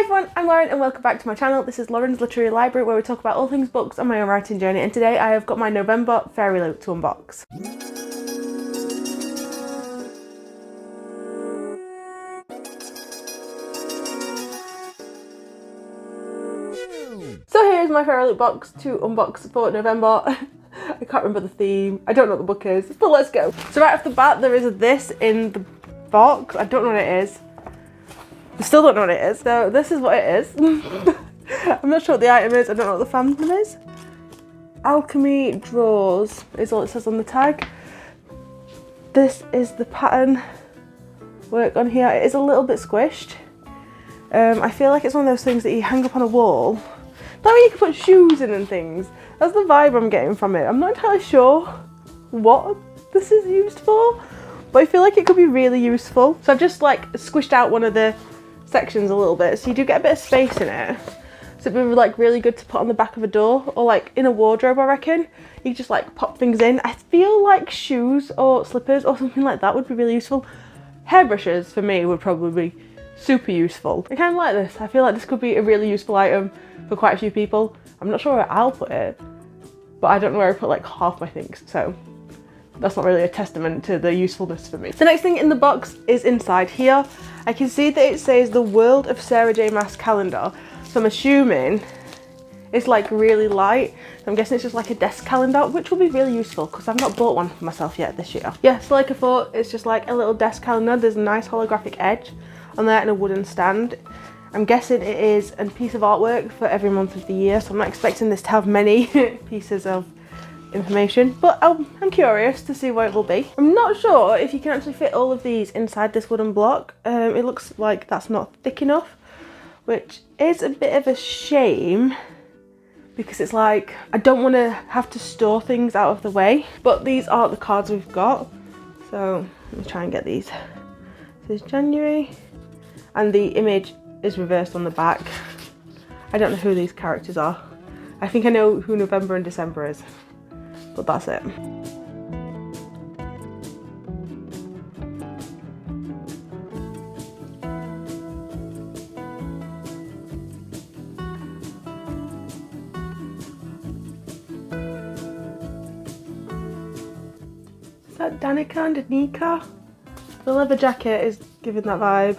Hi everyone, I'm Lauren and welcome back to my channel. This is Lauren's Literary Library where we talk about all things books on my own writing journey, and today I have got my November FairyLoot to unbox. So here's my FairyLoot box to unbox for November. I can't remember the theme, I don't know what the book is, but let's go. So right off the bat there is this in the box. I don't know what it is. I still don't know what it is. So this is what it is. I'm not sure what the item is, I don't know what the fandom is. Alchemy drawers is all it says on the tag. This is the pattern work on here. It is a little bit squished. I feel like it's one of those things that you hang up on a wall. That way you can put shoes in and things. That's the vibe I'm getting from it. I'm not entirely sure what this is used for, but I feel like it could be really useful. So I've just like squished out one of the sections a little bit, so you do get a bit of space in it. So it'd be like really good to put on the back of a door or like in a wardrobe, I reckon. You just like pop things in. I feel like shoes or slippers or something like that would be really useful. Hairbrushes for me would probably be super useful. I kind of like this. I feel like this could be a really useful item for quite a few people. I'm not sure where I'll put it, but I don't know where I put like half my things, so that's not really a testament to the usefulness for me. The next thing in the box is inside here. I can see that it says the World of Sarah J Maas calendar, so I'm assuming it's like really light. I'm guessing it's just like a desk calendar, which will be really useful because I've not bought one for myself yet this year. Yeah, so like I thought, it's just like a little desk calendar. There's a nice holographic edge on there and a wooden stand. I'm guessing it is a piece of artwork for every month of the year, so I'm not expecting this to have many pieces of information, but I'm curious to see what it will be. I'm not sure if you can actually fit all of these inside this wooden block. It looks like that's not thick enough, which is a bit of a shame because it's like I don't want to have to store things out of the way, but these aren't the cards we've got, so let me try and get these. This is January and the image is reversed on the back. I don't know who these characters are. I think I know who November and December is, but that's it. Is that Danica and Anika? The leather jacket is giving that vibe.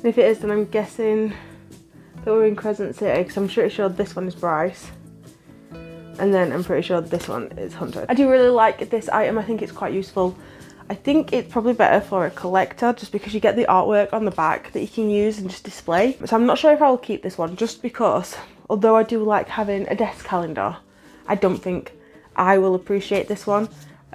And if it is, then I'm guessing that we're in Crescent City, because I'm pretty sure this one is Bryce. And then I'm pretty sure this one is Hunter. I do really like this item. I think it's quite useful. I think it's probably better for a collector just because you get the artwork on the back that you can use and just display. So I'm not sure if I'll keep this one just because, although I do like having a desk calendar, I don't think I will appreciate this one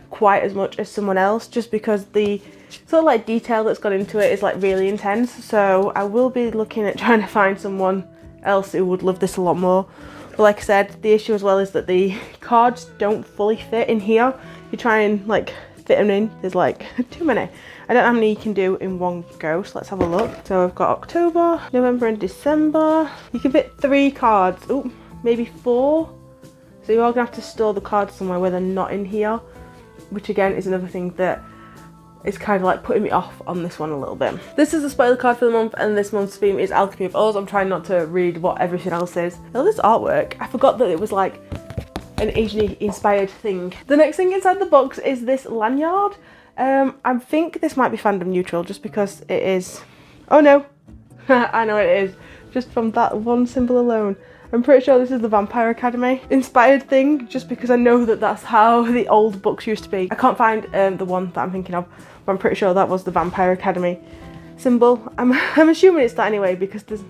quite as much as someone else, just because the sort of like detail that's gone into it is like really intense. So I will be looking at trying to find someone else who would love this a lot more. But like I said, the issue as well is that the cards don't fully fit in here. You try and like fit them in, there's like too many. I don't know how many you can do in one go, so let's have a look. So I've got October, November and December. You can fit 3 cards, oh, maybe 4. So you're all gonna have to store the cards somewhere where they're not in here, which again is another thing that is kind of like putting me off on this one a little bit. This is the spoiler card for the month, and this month's theme is Alchemy of Oz. I'm trying not to read what everything else is. I love this artwork. I forgot that it was like an Asian inspired thing. The next thing inside the box is this lanyard. I think this might be fandom neutral just because it is, oh no, I know what it is, just from that one symbol alone. I'm pretty sure this is the Vampire Academy inspired thing, just because I know that that's how the old books used to be. I can't find the one that I'm thinking of, but I'm pretty sure that was the Vampire Academy symbol. I'm assuming it's that anyway, because there's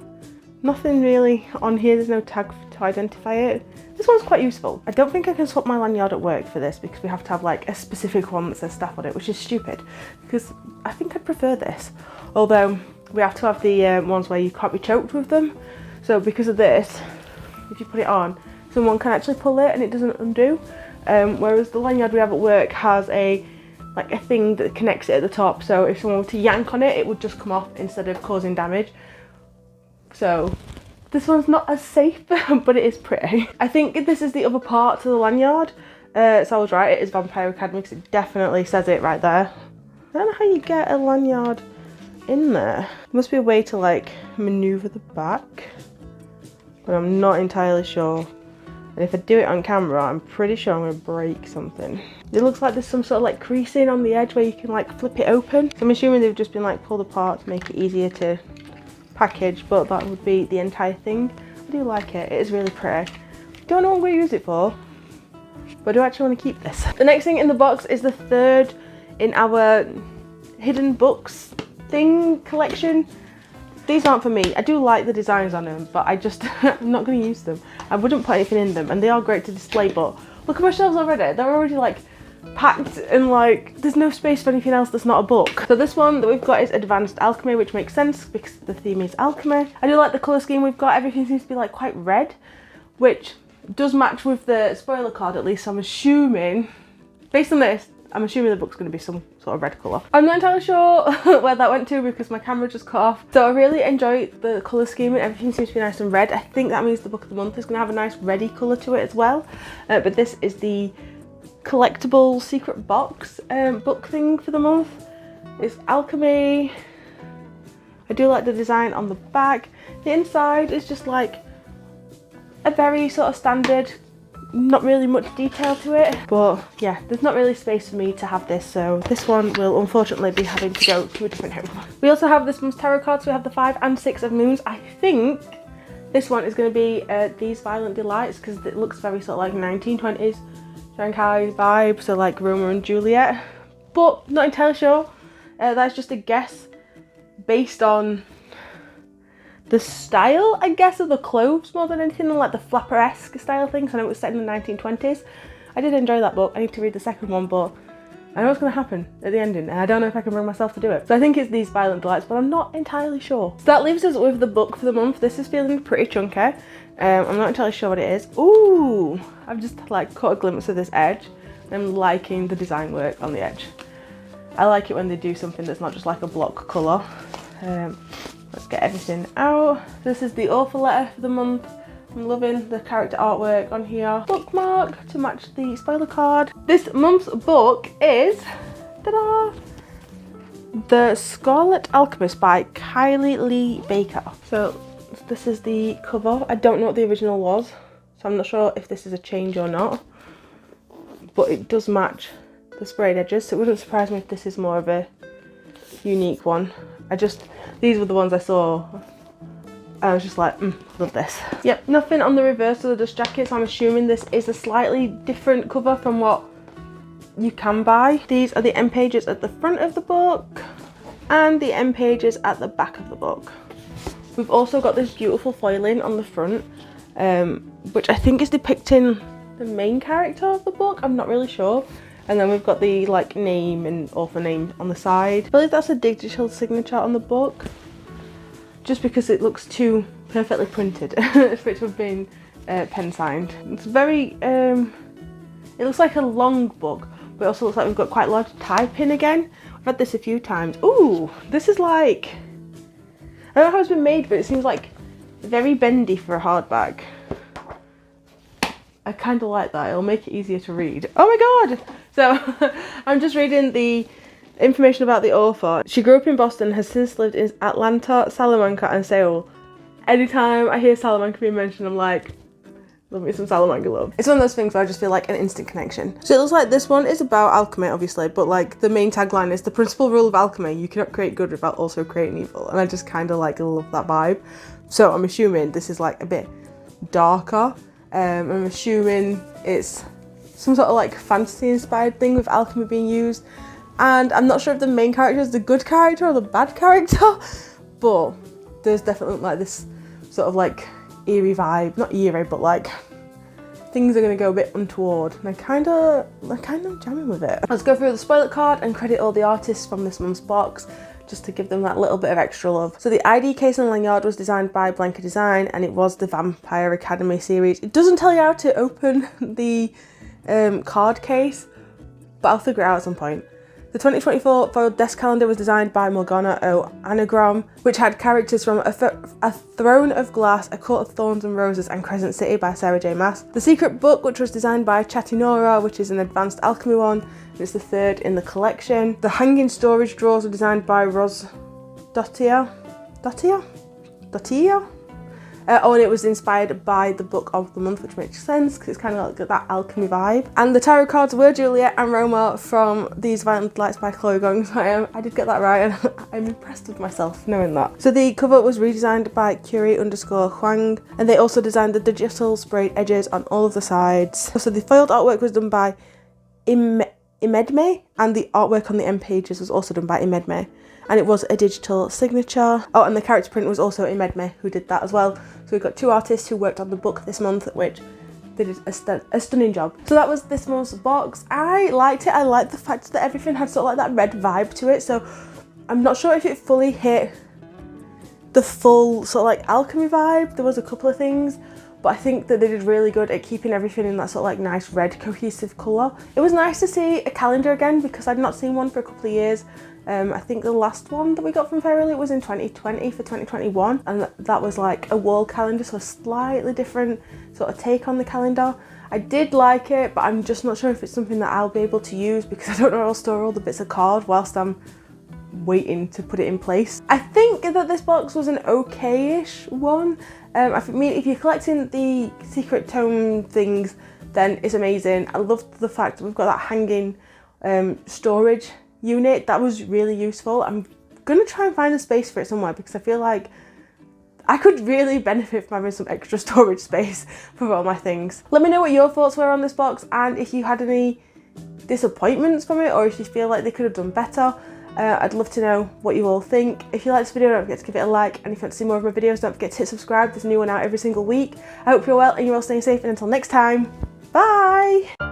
nothing really on here. There's no tag to identify it. This one's quite useful. I don't think I can swap my lanyard at work for this because we have to have like a specific one that says staff on it, which is stupid because I think I'd prefer this. Although we have to have the ones where you can't be choked with them. So because of this, if you put it on, someone can actually pull it and it doesn't undo. Whereas the lanyard we have at work has a thing that connects it at the top, so if someone were to yank on it, it would just come off instead of causing damage. So this one's not as safe, but it is pretty. I think this is the other part to the lanyard. So I was right, it is Vampire Academy because it definitely says it right there. I don't know how you get a lanyard in there. Must be a way to like maneuver the back, but I'm not entirely sure. And if I do it on camera, I'm pretty sure I'm going to break something. It looks like there's some sort of like creasing on the edge where you can like flip it open. So I'm assuming they've just been like pulled apart to make it easier to package, but that would be the entire thing. I do like it. It is really pretty. Don't know what I'm going to use it for, but I do actually want to keep this. The next thing in the box is the third in our hidden books thing collection. These aren't for me. I do like the designs on them, but I'm not going to use them. I wouldn't put anything in them, and they are great to display, but look at my shelves already. They're already like packed and like there's no space for anything else that's not a book. So this one that we've got is Advanced Alchemy, which makes sense because the theme is alchemy. I do like the colour scheme we've got. Everything seems to be like quite red, which does match with the spoiler card at least. So I'm assuming, based on this, I'm assuming the book's going to be some sort of red colour. I'm not entirely sure where that went to because my camera just cut off. So I really enjoy the colour scheme and everything seems to be nice and red. I think that means the book of the month is going to have a nice reddy colour to it as well. But this is the collectible secret box book thing for the month. It's Alchemy. I do like the design on the back. The inside is just like a very sort of standard, not really much detail to it, but yeah, there's not really space for me to have this, so this one will unfortunately be having to go to a different home. We also have this month's tarot cards. We have the 5 and 6 of moons. I think this one is going to be These Violent Delights because it looks very sort of like 1920s Shanghai vibe, so like Romeo and Juliet, but not entirely sure. That's just a guess based on the style, I guess, of the clothes more than anything, and like the flapper-esque style thing. So I know it was set in the 1920s. I did enjoy that book. I need to read the second one, but I know what's going to happen at the ending, and I don't know if I can bring myself to do it. So I think it's These Violent Delights, but I'm not entirely sure. So that leaves us with the book for the month. This is feeling pretty chunky. I'm not entirely sure what it is. Ooh, I've just like caught a glimpse of this edge. I'm liking the design work on the edge. I like it when they do something that's not just like a block colour. Let's get everything out. This is the author letter for the month. I'm loving the character artwork on here. Bookmark to match the spoiler card. This month's book is, ta-da, The Scarlet Alchemist by Kylie Lee Baker. So this is the cover. I don't know what the original was, so I'm not sure if this is a change or not, but it does match the sprayed edges, so it wouldn't surprise me if this is more of a unique one. These were the ones I saw. I was just like, love this. Yep, nothing on the reverse of the dust jacket, so I'm assuming this is a slightly different cover from what you can buy. These are the end pages at the front of the book and the end pages at the back of the book. We've also got this beautiful foiling on the front, which I think is depicting the main character of the book. I'm not really sure. And then we've got the like name and author name on the side. I believe that's a digital signature on the book, just because it looks too perfectly printed for it to have been pen signed. It's very, it looks like a long book, but it also looks like we've got quite a lot of typing again. I've had this a few times. Ooh, this is like, I don't know how it's been made, but it seems like very bendy for a hardback. I kind of like that. It'll make it easier to read. Oh my god! So I'm just reading the information about the author. She grew up in Boston, has since lived in Atlanta, Salamanca and Seoul. Anytime I hear Salamanca being mentioned, I'm like, love me some Salamanca love. It's one of those things where I just feel like an instant connection. So it looks like this one is about alchemy, obviously, but like the main tagline is the principal rule of alchemy: you cannot create good without also creating evil. And I just kind of like love that vibe. So I'm assuming this is like a bit darker. I'm assuming it's some sort of like fantasy inspired thing with alchemy being used, and I'm not sure if the main character is the good character or the bad character, but there's definitely like this sort of like eerie vibe, not eerie, but like things are going to go a bit untoward, and I'm kind of jamming with it. Let's go through the spoiler card and credit all the artists from this month's box, just to give them that little bit of extra love. So the ID case and lanyard was designed by Blanca Design, and it was the Vampire Academy series. It doesn't tell you how to open the card case, but I'll figure it out at some point. The 2024 foiled desk calendar was designed by Morgana O. Anagram, which had characters from A Throne of Glass, A Court of Thorns and Roses, and Crescent City by Sarah J. Maas. The secret book, which was designed by Chatinora, which is an advanced alchemy one, and it's the third in the collection. The hanging storage drawers were designed by Dottier. Oh, and it was inspired by the book of the month, which makes sense because it's kind of like that alchemy vibe. And the tarot cards were Juliet and Roma from These Violent Lights by Chloe Gong. So I did get that right, and I'm impressed with myself knowing that. So the cover was redesigned by Curie_Huang, and they also designed the digital sprayed edges on all of the sides. So the foiled artwork was done by Imedme, and the artwork on the end pages was also done by Imedme. And it was a digital signature. Oh, and the character print was also Imedme who did that as well. So we've got 2 artists who worked on the book this month, which they did a stunning job. So that was this month's box. I liked it. I liked the fact that everything had sort of like that red vibe to it. So I'm not sure if it fully hit the full sort of like alchemy vibe. There was a couple of things, but I think that they did really good at keeping everything in that sort of like nice red cohesive colour. It was nice to see a calendar again because I'd not seen one for a couple of years. I think the last one that we got from FairyLoot was in 2020 for 2021, and that was like a wall calendar, so a slightly different sort of take on the calendar. I did like it, but I'm just not sure if it's something that I'll be able to use because I don't know where I'll store all the bits of card whilst I'm waiting to put it in place. I think that this box was an okay-ish one. I mean, if you're collecting the secret tome things, then it's amazing. I loved the fact that we've got that hanging storage unit. That was really useful. I'm gonna try and find a space for it somewhere because I feel like I could really benefit from having some extra storage space for all my things. Let me know what your thoughts were on this box, and if you had any disappointments from it, or if you feel like they could have done better. I'd love to know what you all think. If you like this video, don't forget to give it a like, and if you want to see more of my videos, don't forget to hit subscribe. There's a new one out every single week. I hope you're well and you're all staying safe, and until next time, bye!